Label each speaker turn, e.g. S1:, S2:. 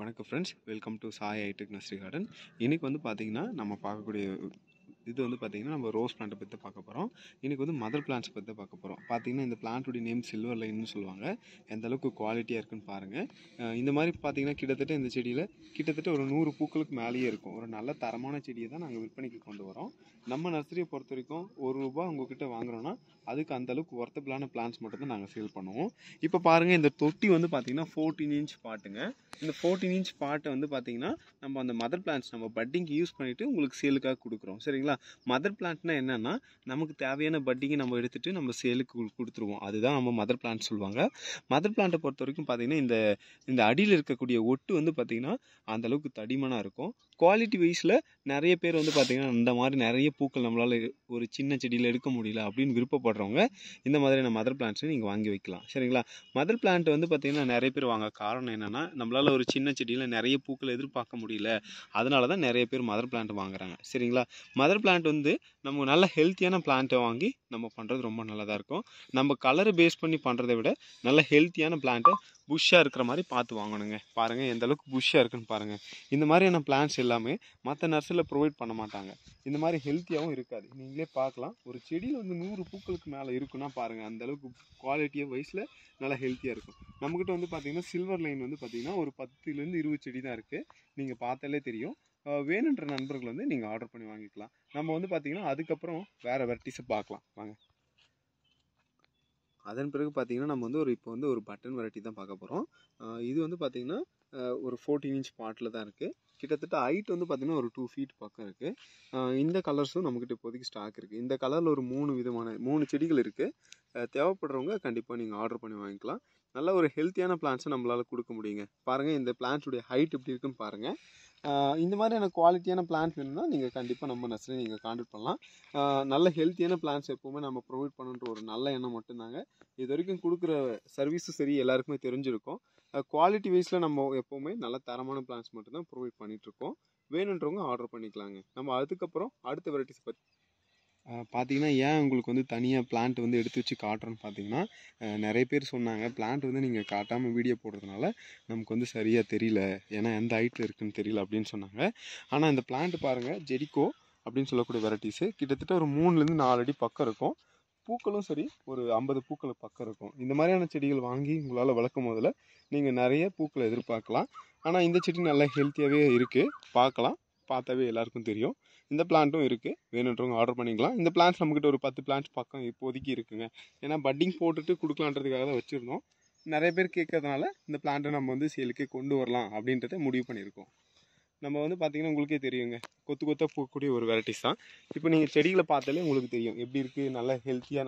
S1: வணக்கம் friends, welcome to Sai hi tech nursery garden. இன்றைக்கி வந்து பார்த்திங்கன்னா நம்ம பார்க்கக்கூடிய இது வந்து பார்த்திங்கன்னா நம்ம ரோஸ் பிளான்ட்டை பற்றி பார்க்க போகிறோம். இன்றைக்கி வந்து மதர் பிளான்ட்ஸ் பற்றி பார்க்க போகிறோம். பார்த்திங்கன்னா இந்த பிளான்ட்டுடைய நேம் சில்வர் லைன்னு சொல்லுவாங்க. எந்த அளவுக்கு குவாலிட்டியாக இருக்குன்னு பாருங்கள். இந்த மாதிரி பார்த்திங்கன்னா கிட்டத்தட்ட இந்த செடியில் கிட்டத்தட்ட ஒரு 100 பூக்களுக்கு மேலேயே இருக்கும். ஒரு நல்ல தரமான செடியை தான் நாங்கள் விற்பனைக்கு கொண்டு வரோம். நம்ம நர்சரியை பொறுத்த வரைக்கும் ₹1 உங்ககிட்ட வாங்குறோன்னா அதுக்கு அந்தளவுக்கு ஒர்த்தபிளான பிளான்ஸ் மட்டும் தான் நாங்கள் சேல் பண்ணுவோம். இப்போ பாருங்கள், இந்த தொட்டி வந்து பார்த்திங்கன்னா 14 இன்ச் பாட்டுங்க. இந்த 14 இன்ச் பாட்டை வந்து பார்த்திங்கன்னா நம்ம அந்த மதர் பிளான்ட்ஸ் நம்ம பட்டிங்க்கு யூஸ் பண்ணிவிட்டு உங்களுக்கு சேலுக்காக கொடுக்குறோம். சரிங்களா? மதர் பிளான்ட்னா என்னென்னா, நமக்கு தேவையான பட்டிங்கை நம்ம எடுத்துகிட்டு நம்ம சேலுக்கு கொடுத்துருவோம். அதுதான் நம்ம மதர் பிளான்ட் சொல்லுவாங்க. மதர் பிளான்ட்டை பொறுத்த வரைக்கும் பார்த்திங்கன்னா இந்த அடியில் இருக்கக்கூடிய ஒட்டு வந்து பார்த்திங்கன்னா அந்தளவுக்கு தடிமனாக இருக்கும். குவாலிட்டி வைஸில் நிறைய பேர் வந்து பார்த்திங்கன்னா இந்த மாதிரி நிறைய பூக்கள் நம்மளால் ஒரு சின்ன செடியில் எடுக்க முடியல அப்படின்னு விருப்பப்படுறவங்க இந்த மாதிரியான மதர் பிளான்ட்ஸை நீங்கள் வாங்கி வைக்கலாம். சரிங்களா? மதர் பிளான்ட் வந்து பார்த்திங்கன்னா நிறைய பேர் வாங்க காரணம் என்னென்னா, நம்மளால் ஒரு சின்ன செடியில் நிறைய பூக்கள் எதிர்பார்க்க முடியல. அதனால தான் நிறைய பேர் மதர் பிளான்ட் வாங்குறாங்க. சரிங்களா? மதர் பிளான்ட் வந்து நம்ம நல்ல ஹெல்த்தியான பிளான்ட்டை வாங்கி நம்ம பண்ணுறது ரொம்ப நல்லதாக இருக்கும். நம்ம கலரை பேஸ் பண்ணி பண்ணுறதை விட நல்ல ஹெல்த்தியான பிளான்ட்டை புஷ்ஷாக இருக்கிற மாதிரி பார்த்து வாங்கணுங்க. பாருங்கள் எந்த அளவுக்கு புஷ்ஷாக இருக்குன்னு பாருங்கள். இந்த மாதிரியான பிளான்ட்ஸ் எல்லாமே மற்ற நர்சரியில் ப்ரொவைட் பண்ண மாட்டாங்க. இந்த மாதிரி ஹெல்த்தியாகவும் இருக்காது. நீங்களே பார்க்கலாம், ஒரு செடியில் வந்து 100 பூக்களுக்கு மேலே இருக்குன்னா பாருங்கள், அந்தளவுக்கு குவாலிட்டியாக வைஸில் நல்லா ஹெல்த்தியாக இருக்கும். நம்மக்கிட்ட வந்து பார்த்திங்கன்னா சில்வர் லைன் வந்து பார்த்திங்கன்னா ஒரு 10லேருந்து 20 செடி தான் இருக்குது. நீங்கள் பார்த்தாலே தெரியும். வேணுன்ற நண்பர்கள் வந்து நீங்கள் ஆர்டர் பண்ணி வாங்கிக்கலாம். நம்ம வந்து பார்த்திங்கன்னா அதுக்கப்புறம் வேறு வெரைட்டிஸை பார்க்கலாம் வாங்க. அதன் பிறகு பார்த்திங்கன்னா நம்ம வந்து இப்போ ஒரு பட்டன் வெரைட்டி தான் பார்க்க போகிறோம். இது வந்து பார்த்திங்கன்னா ஒரு 14 இன்ச் பாட்டில் தான் இருக்குது. கிட்டத்தட்ட ஹைட் வந்து பார்த்திங்கன்னா ஒரு 2 ஃபீட் பக்கம் இருக்குது. இந்த கலர்ஸும் நம்மக்கிட்ட இப்போதைக்கு ஸ்டாக் இருக்குது. இந்த கலரில் ஒரு 3 செடிகள் இருக்குது. தேவைப்படுறவங்க கண்டிப்பாக நீங்கள் ஆர்டர் பண்ணி வாங்கிக்கலாம். நல்ல ஒரு ஹெல்த்தியான பிளான்ட்ஸை நம்மளால் கொடுக்க முடியுங்க. பாருங்கள் இந்த பிளான்ட்ஸுடைய ஹைட் எப்படி இருக்குன்னு பாருங்கள். இந்த மாதிரியான குவாலிட்டியான பிளான்ட் வேணும்னா நீங்கள் கண்டிப்பாக நம்ம நர்சரி நீங்கள் கான்டாக்ட் பண்ணலாம். நல்ல ஹெல்த்தியான பிளான்ட்ஸ் எப்போவுமே நம்ம ப்ரொவைட் பண்ணுன்ற ஒரு நல்ல எண்ணம் மட்டும்தாங்க. இது வரைக்கும் கொடுக்குற சர்வீஸும் சரி எல்லாருக்குமே தெரிஞ்சிருக்கும். குவாலிட்டி வைஸில் நம்ம எப்போவுமே நல்ல தரமான பிளான்ட்ஸ் மட்டும்தான் ப்ரொவைட் பண்ணிகிட்ருக்கோம். வேணுன்றவங்க ஆர்டர் பண்ணிக்கலாங்க. நம்ம அதுக்கப்புறம் அடுத்த வெரைட்டிஸ் பற்றி பார்த்தீங்கன்னா, ஏன் உங்களுக்கு வந்து தனியாக பிளான்ட் வந்து எடுத்து வச்சு காட்டுறோன்னு பார்த்தீங்கன்னா, நிறைய பேர் சொன்னாங்க பிளான்ட் வந்து நீங்கள் காட்டாமல் வீடியோ போடுறதுனால நமக்கு வந்து சரியாக தெரியல, ஏன்னா எந்த ஹைட்டில் இருக்குதுன்னு தெரியல அப்படின்னு சொன்னாங்க. ஆனால் இந்த பிளான்ட் பாருங்கள், ஜெரிகோ அப்படின்னு சொல்லக்கூடிய வெரைட்டிஸு கிட்டத்தட்ட ஒரு 3லேருந்து 4 அடி பக்கம் இருக்கும். பூக்களும் சரி ஒரு 50 பூக்கள் பக்கம் இருக்கும். இந்த மாதிரியான செடிகள் வாங்கி உங்களால் வளர்க்கும் போதில் நீங்கள் நிறைய பூக்களை எதிர்பார்க்கலாம். ஆனால் இந்த செடி நல்லா ஹெல்த்தியாகவே இருக்குது. பார்த்தாவே எல்லாருக்கும் தெரியும். இந்த பிளான்ட்டும் இருக்குது. வேணுன்றவங்க ஆர்டர் பண்ணிக்கலாம். இந்த பிளான்ட்ஸ் நம்மக்கிட்ட ஒரு 10 பிளான்ட்ஸ் பக்கம் இப்போதைக்கு இருக்குங்க. ஏன்னா பட்டிங் போட்டுட்டு கொடுக்கலான்றதுக்காக தான் வச்சுருந்தோம். நிறைய பேர் கேட்கறதுனால இந்த பிளான்ட்டை நம்ம வந்து சேலுக்கே கொண்டு வரலாம் அப்படின்றத முடிவு பண்ணியிருக்கோம். நம்ம வந்து பார்த்திங்கன்னா உங்களுக்கே தெரியுங்க, கொத்து கொத்தாக போகக்கூடிய ஒரு வெரைட்டிஸ் தான். இப்போ நீங்கள் செடிகளை பார்த்தாலே உங்களுக்கு தெரியும் எப்படி இருக்குது. நல்லா ஹெல்த்தியாக